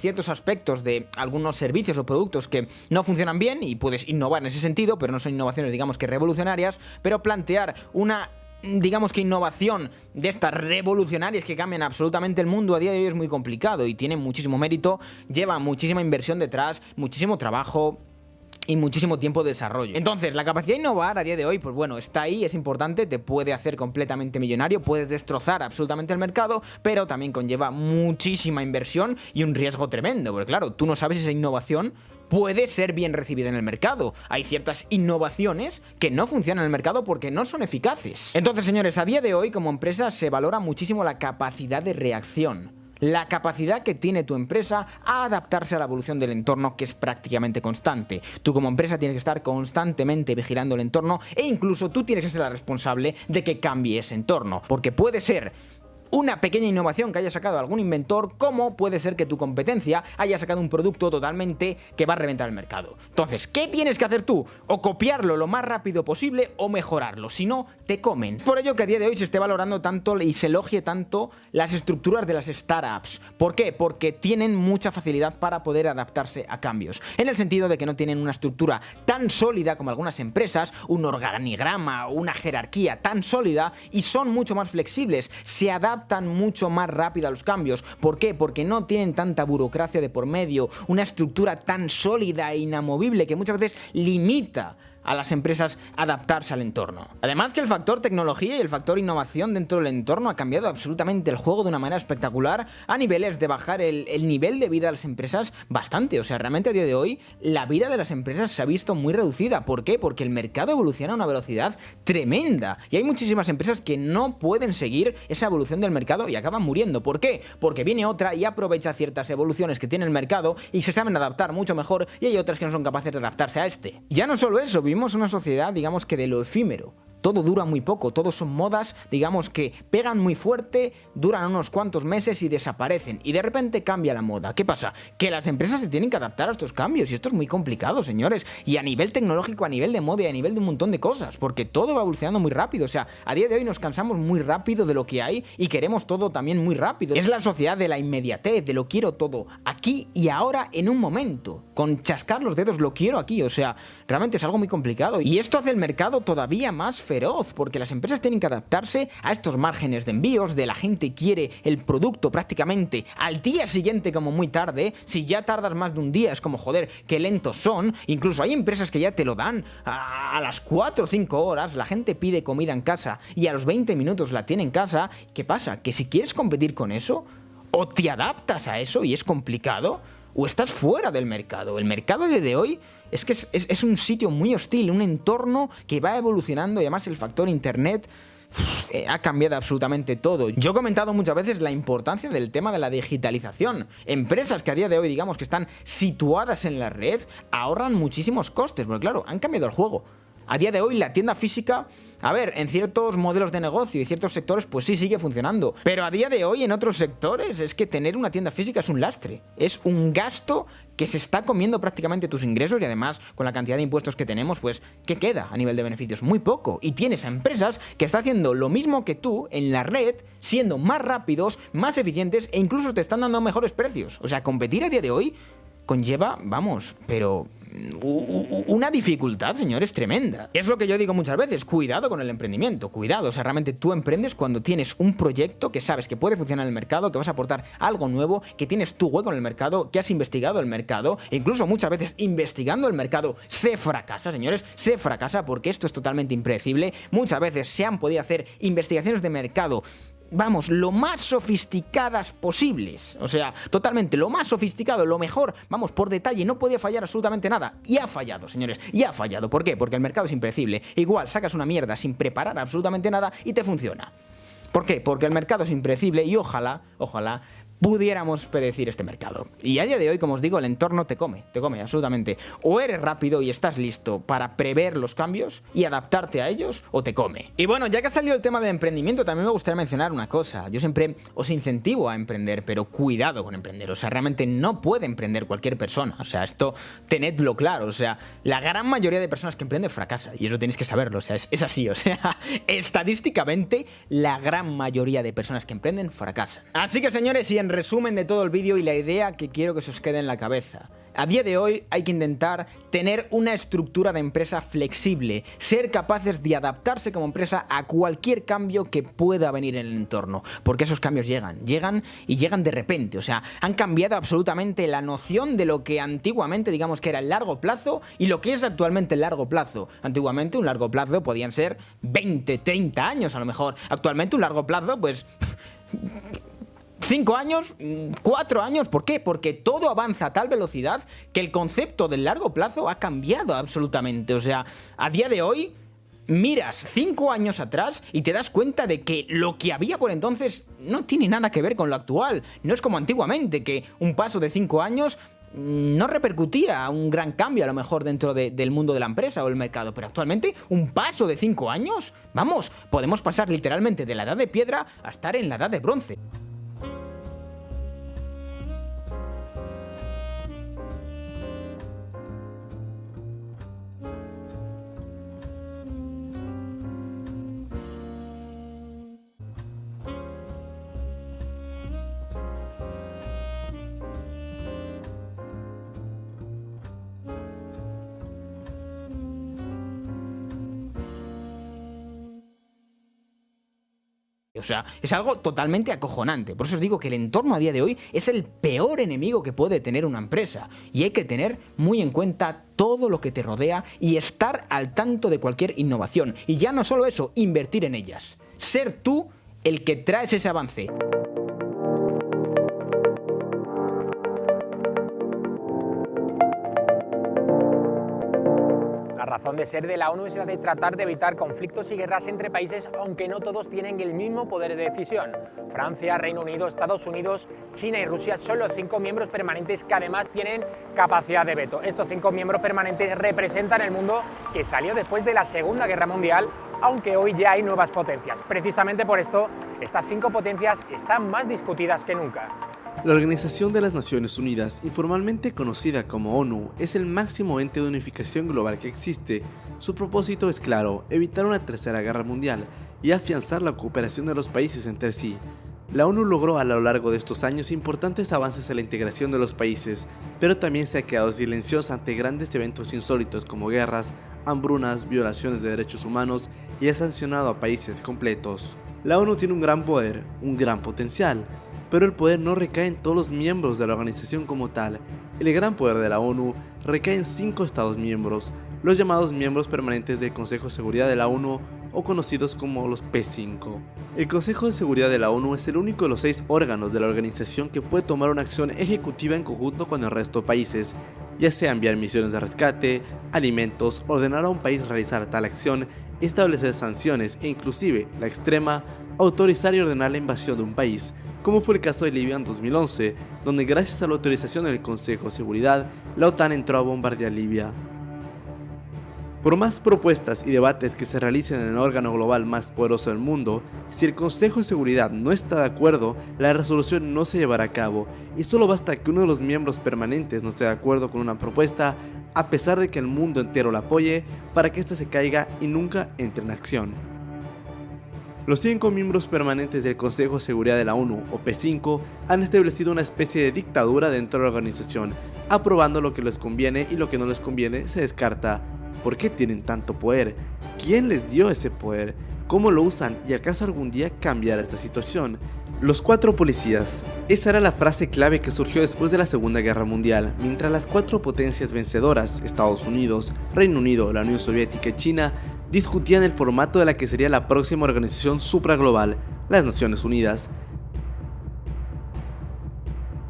ciertos aspectos de algunos servicios o productos que no funcionan bien, y puedes innovar en ese sentido, pero no son innovaciones, digamos, que revolucionarias, pero plantear una, digamos, que innovación de estas revolucionarias que cambian absolutamente el mundo a día de hoy es muy complicado y tiene muchísimo mérito, lleva muchísima inversión detrás, muchísimo trabajo y muchísimo tiempo de desarrollo. Entonces, la capacidad de innovar a día de hoy, pues bueno, está ahí, es importante, te puede hacer completamente millonario, puedes destrozar absolutamente el mercado, pero también conlleva muchísima inversión y un riesgo tremendo, porque claro, tú no sabes si esa innovación puede ser bien recibida en el mercado. Hay ciertas innovaciones que no funcionan en el mercado porque no son eficaces. Entonces, señores, a día de hoy como empresa se valora muchísimo la capacidad de reacción, la capacidad que tiene tu empresa a adaptarse a la evolución del entorno, que es prácticamente constante. Tú como empresa tienes que estar constantemente vigilando el entorno e incluso tú tienes que ser la responsable de que cambie ese entorno, porque puede ser una pequeña innovación que haya sacado algún inventor, como puede ser que tu competencia haya sacado un producto totalmente que va a reventar el mercado. Entonces, ¿qué tienes que hacer tú? O copiarlo lo más rápido posible o mejorarlo, si no, te comen. Por ello que a día de hoy se esté valorando tanto y se elogie tanto las estructuras de las startups. ¿Por qué? Porque tienen mucha facilidad para poder adaptarse a cambios, en el sentido de que no tienen una estructura tan sólida como algunas empresas, un organigrama o una jerarquía tan sólida, y son mucho más flexibles, se adaptan mucho más rápido a los cambios. ¿Por qué? Porque no tienen tanta burocracia de por medio, una estructura tan sólida e inamovible que muchas veces limita a las empresas adaptarse al entorno. Además que el factor tecnología y el factor innovación dentro del entorno ha cambiado absolutamente el juego de una manera espectacular, a niveles de bajar el nivel de vida de las empresas bastante. O sea, realmente a día de hoy la vida de las empresas se ha visto muy reducida. ¿Por qué? Porque el mercado evoluciona a una velocidad tremenda y hay muchísimas empresas que no pueden seguir esa evolución del mercado y acaban muriendo. ¿Por qué? Porque viene otra y aprovecha ciertas evoluciones que tiene el mercado y se saben adaptar mucho mejor, y hay otras que no son capaces de adaptarse a este. Ya no solo eso, vivimos una sociedad, digamos, que de lo efímero. Todo dura muy poco, todo son modas, digamos, que pegan muy fuerte, duran unos cuantos meses y desaparecen, y de repente cambia la moda. ¿Qué pasa? Que las empresas se tienen que adaptar a estos cambios, y esto es muy complicado, señores, y a nivel tecnológico, a nivel de moda y a nivel de un montón de cosas, porque todo va evolucionando muy rápido. O sea, a día de hoy nos cansamos muy rápido de lo que hay y queremos todo también muy rápido. Es la sociedad de la inmediatez, de lo quiero todo aquí y ahora en un momento, con chascar los dedos lo quiero aquí. O sea, realmente es algo muy complicado, y esto hace el mercado todavía más feroz, porque las empresas tienen que adaptarse a estos márgenes de envíos, de la gente quiere el producto prácticamente al día siguiente como muy tarde. Si ya tardas más de un día es como, joder, qué lentos son. Incluso hay empresas que ya te lo dan a las 4 o 5 horas, la gente pide comida en casa y a los 20 minutos la tiene en casa. ¿Qué pasa? Que si quieres competir con eso, o te adaptas a eso y es complicado, o estás fuera del mercado. El mercado de hoy es que es un sitio muy hostil, un entorno que va evolucionando, y además el factor internet ha cambiado absolutamente todo. Yo he comentado muchas veces la importancia del tema de la digitalización. Empresas que a día de hoy, digamos, que están situadas en la red, ahorran muchísimos costes, porque claro, han cambiado el juego. A día de hoy la tienda física, a ver, en ciertos modelos de negocio y ciertos sectores pues sí sigue funcionando, pero a día de hoy en otros sectores es que tener una tienda física es un lastre, es un gasto que se está comiendo prácticamente tus ingresos, y además con la cantidad de impuestos que tenemos, pues ¿qué queda a nivel de beneficios? Muy poco. Y tienes a empresas que están haciendo lo mismo que tú en la red, siendo más rápidos, más eficientes, e incluso te están dando mejores precios. O sea, competir a día de hoy conlleva, vamos, pero una dificultad, señores, tremenda. Es lo que yo digo muchas veces, cuidado con el emprendimiento, cuidado. O sea, realmente tú emprendes cuando tienes un proyecto que sabes que puede funcionar en el mercado, que vas a aportar algo nuevo, que tienes tu hueco en el mercado, que has investigado el mercado, e incluso muchas veces investigando el mercado se fracasa, señores, se fracasa, porque esto es totalmente impredecible. Muchas veces se han podido hacer investigaciones de mercado, vamos, lo más sofisticadas posibles. O sea, totalmente lo más sofisticado, lo mejor, vamos, por detalle, no podía fallar absolutamente nada. Y ha fallado, señores, y ha fallado. ¿Por qué? Porque el mercado es impredecible. Igual sacas una mierda sin preparar absolutamente nada y te funciona. ¿Por qué? Porque el mercado es impredecible y ojalá pudiéramos predecir este mercado. Y a día de hoy, como os digo, el entorno te come absolutamente. O eres rápido y estás listo para prever los cambios y adaptarte a ellos, o te come. Y bueno, ya que ha salido el tema de emprendimiento, también me gustaría mencionar una cosa. Yo siempre os incentivo a emprender, pero cuidado con emprender. O sea, realmente no puede emprender cualquier persona. O sea, esto tenedlo claro. O sea, la gran mayoría de personas que emprenden fracasa, y eso tenéis que saberlo. O sea, es así. O sea, estadísticamente, la gran mayoría de personas que emprenden fracasan. Así que, señores, y en resumen de todo el vídeo y la idea que quiero que se os quede en la cabeza: a día de hoy hay que intentar tener una estructura de empresa flexible, ser capaces de adaptarse como empresa a cualquier cambio que pueda venir en el entorno, porque esos cambios llegan y llegan de repente. O sea, han cambiado absolutamente la noción de lo que antiguamente, digamos, que era el largo plazo y lo que es actualmente el largo plazo. Antiguamente un largo plazo podían ser 20, 30 años a lo mejor. Actualmente un largo plazo, pues 5 años, 4 años. ¿Por qué? Porque todo avanza a tal velocidad que el concepto del largo plazo ha cambiado absolutamente. O sea, a día de hoy miras 5 años atrás y te das cuenta de que lo que había por entonces no tiene nada que ver con lo actual. No es como antiguamente, que un paso de 5 años no repercutía un gran cambio a lo mejor dentro del mundo de la empresa o el mercado, pero actualmente un paso de 5 años, vamos, podemos pasar literalmente de la edad de piedra a estar en la edad de bronce. O sea, es algo totalmente acojonante. Por eso os digo que el entorno a día de hoy es el peor enemigo que puede tener una empresa. Y hay que tener muy en cuenta todo lo que te rodea y estar al tanto de cualquier innovación. Y ya no solo eso, invertir en ellas. Ser tú el que traes ese avance. La razón de ser de la ONU es la de tratar de evitar conflictos y guerras entre países, aunque no todos tienen el mismo poder de decisión. Francia, Reino Unido, Estados Unidos, China y Rusia son los 5 miembros permanentes que además tienen capacidad de veto. Estos 5 miembros permanentes representan el mundo que salió después de la Segunda Guerra Mundial, aunque hoy ya hay nuevas potencias. Precisamente por esto, estas 5 potencias están más discutidas que nunca. La Organización de las Naciones Unidas, informalmente conocida como ONU, es el máximo ente de unificación global que existe. Su propósito es claro, evitar una tercera guerra mundial y afianzar la cooperación de los países entre sí. La ONU logró a lo largo de estos años importantes avances en la integración de los países, pero también se ha quedado silenciosa ante grandes eventos insólitos como guerras, hambrunas, violaciones de derechos humanos y ha sancionado a países completos. La ONU tiene un gran poder, un gran potencial, pero el poder no recae en todos los miembros de la organización como tal. El gran poder de la ONU recae en 5 estados miembros, los llamados miembros permanentes del Consejo de Seguridad de la ONU o conocidos como los P5. El Consejo de Seguridad de la ONU es el único de los 6 órganos de la organización que puede tomar una acción ejecutiva en conjunto con el resto de países, ya sea enviar misiones de rescate, alimentos, ordenar a un país realizar tal acción, establecer sanciones e inclusive, la extrema, autorizar y ordenar la invasión de un país, como fue el caso de Libia en 2011, donde gracias a la autorización del Consejo de Seguridad, la OTAN entró a bombardear Libia. Por más propuestas y debates que se realicen en el órgano global más poderoso del mundo, si el Consejo de Seguridad no está de acuerdo, la resolución no se llevará a cabo, y solo basta que uno de los miembros permanentes no esté de acuerdo con una propuesta, a pesar de que el mundo entero la apoye, para que ésta se caiga y nunca entre en acción. Los 5 miembros permanentes del Consejo de Seguridad de la ONU, o P5, han establecido una especie de dictadura dentro de la organización, aprobando lo que les conviene y lo que no les conviene se descarta. ¿Por qué tienen tanto poder? ¿Quién les dio ese poder? ¿Cómo lo usan? ¿Y acaso algún día cambiará esta situación? Los 4 policías. Esa era la frase clave que surgió después de la Segunda Guerra Mundial, mientras las 4 potencias vencedoras, Estados Unidos, Reino Unido, la Unión Soviética y China, discutían el formato de la que sería la próxima organización supraglobal, las Naciones Unidas.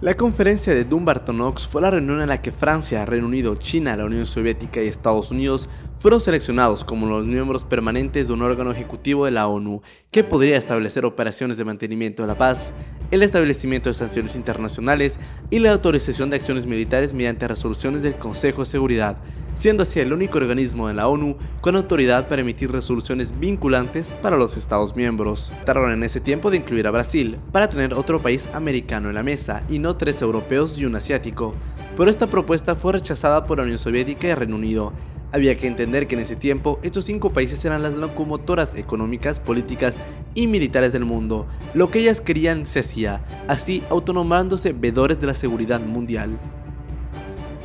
La conferencia de Dumbarton Oaks fue la reunión en la que Francia, Reino Unido, China, la Unión Soviética y Estados Unidos fueron seleccionados como los miembros permanentes de un órgano ejecutivo de la ONU que podría establecer operaciones de mantenimiento de la paz, el establecimiento de sanciones internacionales y la autorización de acciones militares mediante resoluciones del Consejo de Seguridad, siendo así el único organismo de la ONU con autoridad para emitir resoluciones vinculantes para los Estados miembros. Trataron en ese tiempo de incluir a Brasil, para tener otro país americano en la mesa y no 3 europeos y un asiático, pero esta propuesta fue rechazada por la Unión Soviética y Reino Unido. Había que entender que en ese tiempo estos 5 países eran las locomotoras económicas, políticas y militares del mundo. Lo que ellas querían se hacía, así autonomándose veedores de la seguridad mundial.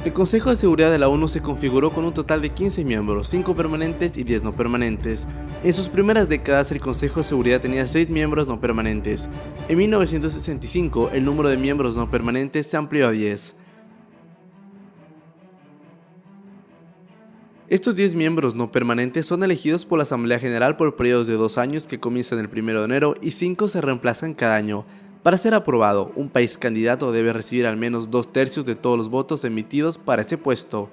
El Consejo de Seguridad de la ONU se configuró con un total de 15 miembros, 5 permanentes y 10 no permanentes. En sus primeras décadas el Consejo de Seguridad tenía 6 miembros no permanentes. En 1965 el número de miembros no permanentes se amplió a 10. Estos 10 miembros no permanentes son elegidos por la Asamblea General por periodos de 2 años que comienzan el 1 de enero y 5 se reemplazan cada año. Para ser aprobado, un país candidato debe recibir al menos 2/3 de todos los votos emitidos para ese puesto.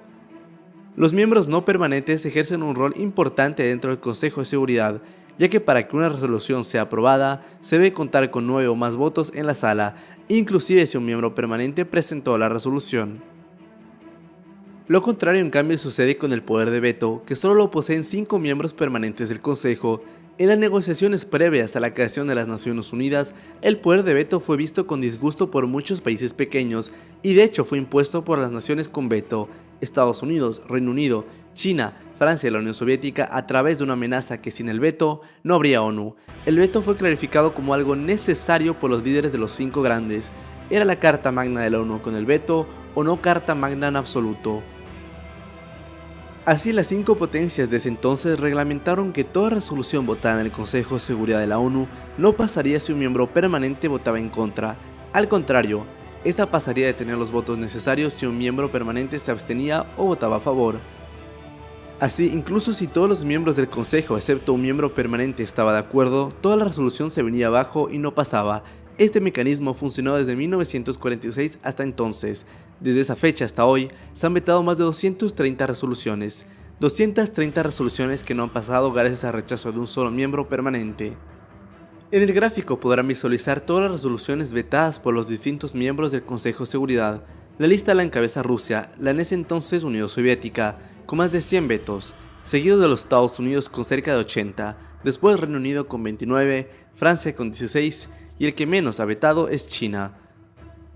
Los miembros no permanentes ejercen un rol importante dentro del Consejo de Seguridad, ya que para que una resolución sea aprobada, se debe contar con 9 o más votos en la sala, inclusive si un miembro permanente presentó la resolución. Lo contrario en cambio sucede con el poder de veto, que solo lo poseen 5 miembros permanentes del Consejo. En las negociaciones previas a la creación de las Naciones Unidas, el poder de veto fue visto con disgusto por muchos países pequeños y de hecho fue impuesto por las naciones con veto: Estados Unidos, Reino Unido, China, Francia y la Unión Soviética, a través de una amenaza que sin el veto no habría ONU. El veto fue clarificado como algo necesario por los líderes de los 5 grandes. ¿Era la Carta Magna de la ONU con el veto o no Carta Magna en absoluto? Así, las 5 potencias de ese entonces reglamentaron que toda resolución votada en el Consejo de Seguridad de la ONU no pasaría si un miembro permanente votaba en contra. Al contrario, esta pasaría de tener los votos necesarios si un miembro permanente se abstenía o votaba a favor. Así, incluso si todos los miembros del Consejo excepto un miembro permanente estaba de acuerdo, toda la resolución se venía abajo y no pasaba. Este mecanismo funcionó desde 1946 hasta entonces. Desde esa fecha hasta hoy, se han vetado más de 230 resoluciones. 230 resoluciones que no han pasado gracias al rechazo de un solo miembro permanente. En el gráfico podrán visualizar todas las resoluciones vetadas por los distintos miembros del Consejo de Seguridad. La lista la encabeza Rusia, la en ese entonces Unión Soviética, con más de 100 vetos, seguido de los Estados Unidos con cerca de 80, después Reino Unido con 29, Francia con 16 y el que menos ha vetado es China.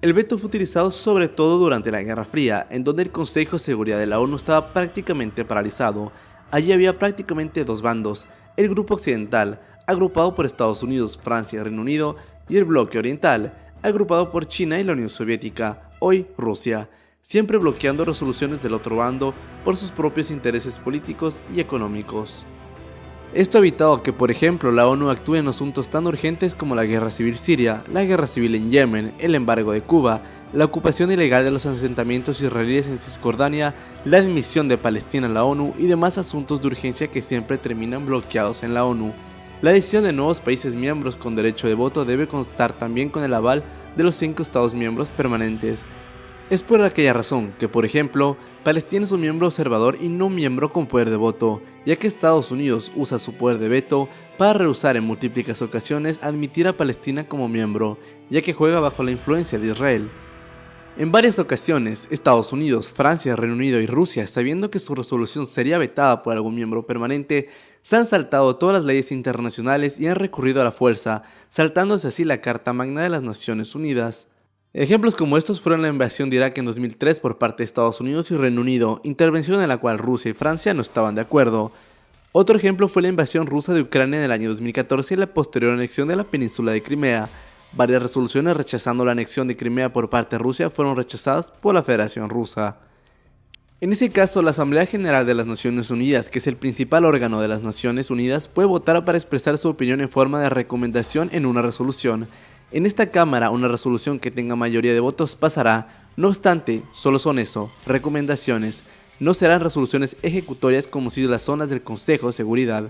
El veto fue utilizado sobre todo durante la Guerra Fría, en donde el Consejo de Seguridad de la ONU estaba prácticamente paralizado. Allí había prácticamente 2 bandos: el grupo occidental, agrupado por Estados Unidos, Francia y Reino Unido, y el bloque oriental, agrupado por China y la Unión Soviética, hoy Rusia, siempre bloqueando resoluciones del otro bando por sus propios intereses políticos y económicos. Esto ha evitado que, por ejemplo, la ONU actúe en asuntos tan urgentes como la guerra civil siria, la guerra civil en Yemen, el embargo de Cuba, la ocupación ilegal de los asentamientos israelíes en Cisjordania, la admisión de Palestina en la ONU y demás asuntos de urgencia que siempre terminan bloqueados en la ONU. La decisión de nuevos países miembros con derecho de voto debe constar también con el aval de los 5 Estados miembros permanentes. Es por aquella razón que, por ejemplo, Palestina es un miembro observador y no un miembro con poder de voto, ya que Estados Unidos usa su poder de veto para rehusar en múltiples ocasiones admitir a Palestina como miembro, ya que juega bajo la influencia de Israel. En varias ocasiones, Estados Unidos, Francia, Reino Unido y Rusia, sabiendo que su resolución sería vetada por algún miembro permanente, se han saltado todas las leyes internacionales y han recurrido a la fuerza, saltándose así la Carta Magna de las Naciones Unidas. Ejemplos como estos fueron la invasión de Irak en 2003 por parte de Estados Unidos y Reino Unido, intervención en la cual Rusia y Francia no estaban de acuerdo. Otro ejemplo fue la invasión rusa de Ucrania en el año 2014 y la posterior anexión de la península de Crimea. Varias resoluciones rechazando la anexión de Crimea por parte de Rusia fueron rechazadas por la Federación Rusa. En ese caso, la Asamblea General de las Naciones Unidas, que es el principal órgano de las Naciones Unidas, puede votar para expresar su opinión en forma de recomendación en una resolución. En esta Cámara, una resolución que tenga mayoría de votos pasará. No obstante, solo son eso, recomendaciones. No serán resoluciones ejecutorias como si las son las del Consejo de Seguridad.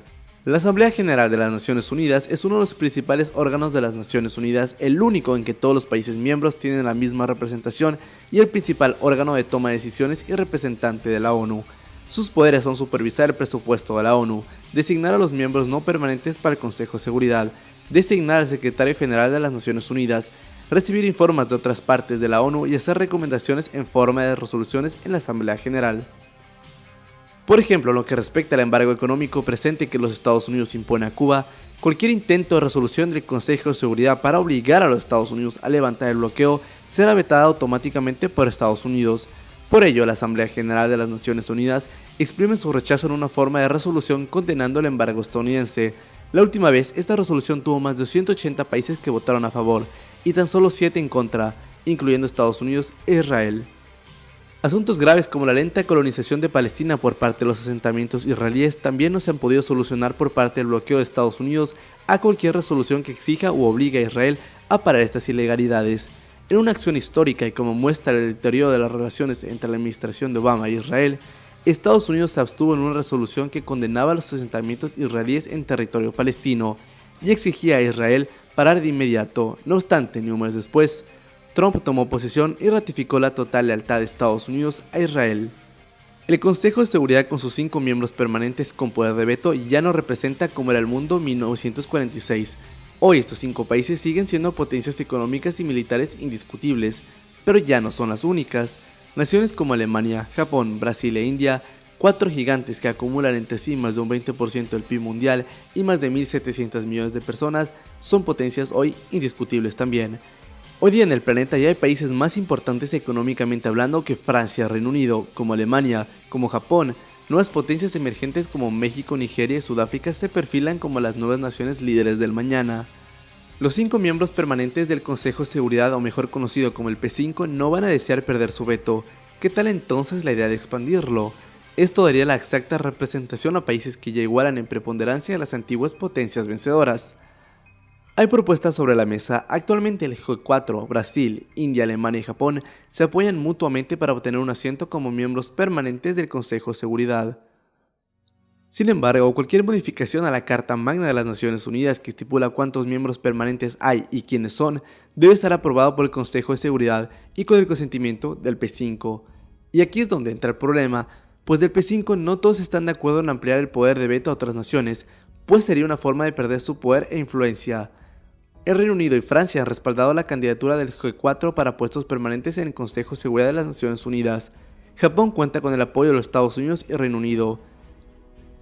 La Asamblea General de las Naciones Unidas es uno de los principales órganos de las Naciones Unidas, el único en que todos los países miembros tienen la misma representación y el principal órgano de toma de decisiones y representante de la ONU. Sus poderes son supervisar el presupuesto de la ONU, designar a los miembros no permanentes para el Consejo de Seguridad, designar al Secretario General de las Naciones Unidas, recibir informes de otras partes de la ONU y hacer recomendaciones en forma de resoluciones en la Asamblea General. Por ejemplo, en lo que respecta al embargo económico presente que los Estados Unidos impone a Cuba, cualquier intento de resolución del Consejo de Seguridad para obligar a los Estados Unidos a levantar el bloqueo será vetada automáticamente por Estados Unidos. Por ello, la Asamblea General de las Naciones Unidas exprime su rechazo en una forma de resolución condenando el embargo estadounidense. La última vez, esta resolución tuvo más de 180 países que votaron a favor y tan solo 7 en contra, incluyendo Estados Unidos e Israel. Asuntos graves como la lenta colonización de Palestina por parte de los asentamientos israelíes también no se han podido solucionar por parte del bloqueo de Estados Unidos a cualquier resolución que exija u obligue a Israel a parar estas ilegalidades. En una acción histórica y como muestra el deterioro de las relaciones entre la administración de Obama y Israel, Estados Unidos se abstuvo en una resolución que condenaba los asentamientos israelíes en territorio palestino y exigía a Israel parar de inmediato. No obstante, ni un mes después, Trump tomó posesión y ratificó la total lealtad de Estados Unidos a Israel. El Consejo de Seguridad con sus 5 miembros permanentes con poder de veto ya no representa como era el mundo en 1946. Hoy estos 5 países siguen siendo potencias económicas y militares indiscutibles, pero ya no son las únicas. Naciones como Alemania, Japón, Brasil e India, 4 gigantes que acumulan entre sí más de un 20% del PIB mundial y más de 1.700 millones de personas, son potencias hoy indiscutibles también. Hoy día en el planeta ya hay países más importantes económicamente hablando que Francia, Reino Unido, como Alemania, como Japón. Nuevas potencias emergentes como México, Nigeria y Sudáfrica se perfilan como las nuevas naciones líderes del mañana. Los 5 miembros permanentes del Consejo de Seguridad, o mejor conocido como el P5, no van a desear perder su veto. ¿Qué tal entonces la idea de expandirlo? Esto daría la exacta representación a países que ya igualan en preponderancia a las antiguas potencias vencedoras. Hay propuestas sobre la mesa. Actualmente el G4, Brasil, India, Alemania y Japón se apoyan mutuamente para obtener un asiento como miembros permanentes del Consejo de Seguridad. Sin embargo, cualquier modificación a la Carta Magna de las Naciones Unidas que estipula cuántos miembros permanentes hay y quiénes son, debe estar aprobado por el Consejo de Seguridad y con el consentimiento del P5. Y aquí es donde entra el problema, pues del P5 no todos están de acuerdo en ampliar el poder de veto a otras naciones, pues sería una forma de perder su poder e influencia. El Reino Unido y Francia han respaldado la candidatura del G4 para puestos permanentes en el Consejo de Seguridad de las Naciones Unidas. Japón cuenta con el apoyo de los Estados Unidos y Reino Unido.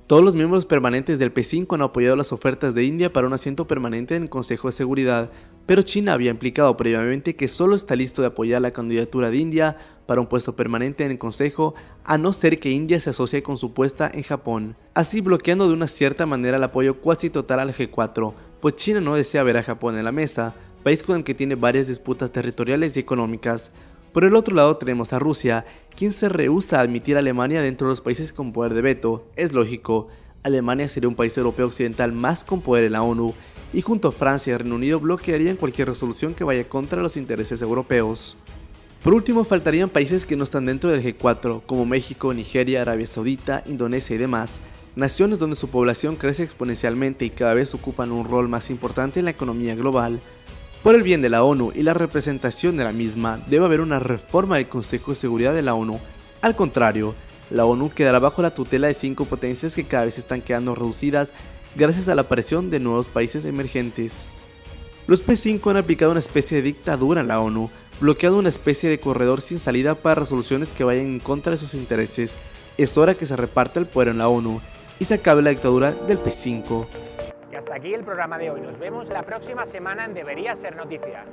Todos los miembros permanentes del P5 han apoyado las ofertas de India para un asiento permanente en el Consejo de Seguridad, pero China había implicado previamente que solo está listo de apoyar la candidatura de India para un puesto permanente en el Consejo, a no ser que India se asocie con su puesta en Japón, así bloqueando de una cierta manera el apoyo cuasi total al G4, pues China no desea ver a Japón en la mesa, país con el que tiene varias disputas territoriales y económicas. Por el otro lado tenemos a Rusia, quien se rehúsa a admitir a Alemania dentro de los países con poder de veto. Es lógico, Alemania sería un país europeo occidental más con poder en la ONU, y junto a Francia y Reino Unido bloquearían cualquier resolución que vaya contra los intereses europeos. Por último, faltarían países que no están dentro del G4, como México, Nigeria, Arabia Saudita, Indonesia y demás, naciones donde su población crece exponencialmente y cada vez ocupan un rol más importante en la economía global. Por el bien de la ONU y la representación de la misma, debe haber una reforma del Consejo de Seguridad de la ONU. Al contrario, la ONU quedará bajo la tutela de 5 potencias que cada vez están quedando reducidas gracias a la aparición de nuevos países emergentes. Los P5 han aplicado una especie de dictadura en la ONU, bloqueando una especie de corredor sin salida para resoluciones que vayan en contra de sus intereses. Es hora que se reparta el poder en la ONU y se acabe la dictadura del P5. Y hasta aquí el programa de hoy. Nos vemos la próxima semana en Debería Ser Noticia.